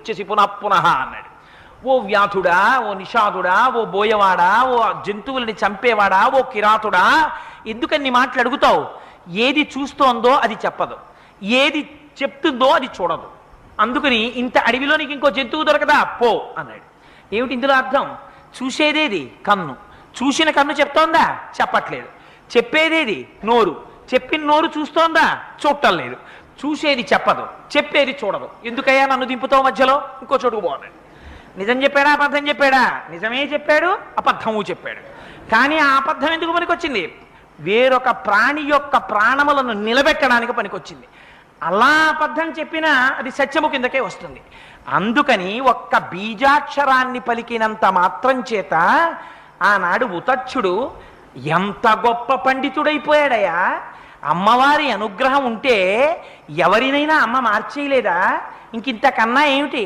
తిరిగొచ్చేసి పునఃపునః అన్నాడు. ఓ వ్యాధుడా, ఓ నిషాదుడా, ఓ బోయవాడా, ఓ జంతువుల్ని చంపేవాడా, ఓ కిరాతుడా, ఎందుకని మాటలు అడుగుతావు? ఏది చూస్తోందో అది చెప్పదు, ఏది చెప్తుందో అది చూడదు. అందుకని ఇంత అడవిలో నీకు ఇంకో జంతువు దొరకదా, పో అన్నాడు. ఏమిటి ఇందులో అర్థం? చూసేదేది కన్ను, చూసిన కన్ను చెప్తోందా? చెప్పట్లేదు. చెప్పేదేది నోరు, చెప్పిన నోరు చూస్తోందా? చూడటం లేదు. చూసేది చెప్పదు, చెప్పేది చూడదు. ఎందుకయ్యా నన్ను దింపుతావు మధ్యలో? ఇంకో చోటుకు పోన్నాడు. నిజం చెప్పాడా, అబద్ధం చెప్పాడా? నిజమే చెప్పాడు, అబద్ధము చెప్పాడు. కానీ ఆ అబద్ధం ఎందుకు పనికొచ్చింది? వేరొక ప్రాణి యొక్క ప్రాణములను నిలబెట్టడానికి పనికొచ్చింది. అలా అబద్ధం చెప్పినా అది సత్యము కిందకే వస్తుంది. అందుకని ఒక్క బీజాక్షరాన్ని పలికినంత మాత్రం చేత ఆనాడు ఉతచ్చుడు ఎంత గొప్ప పండితుడైపోయాడయా! అమ్మవారి అనుగ్రహం ఉంటే ఎవరినైనా అమ్మ మార్చేయలేదా? ఇంకింతకన్నా ఏమిటి?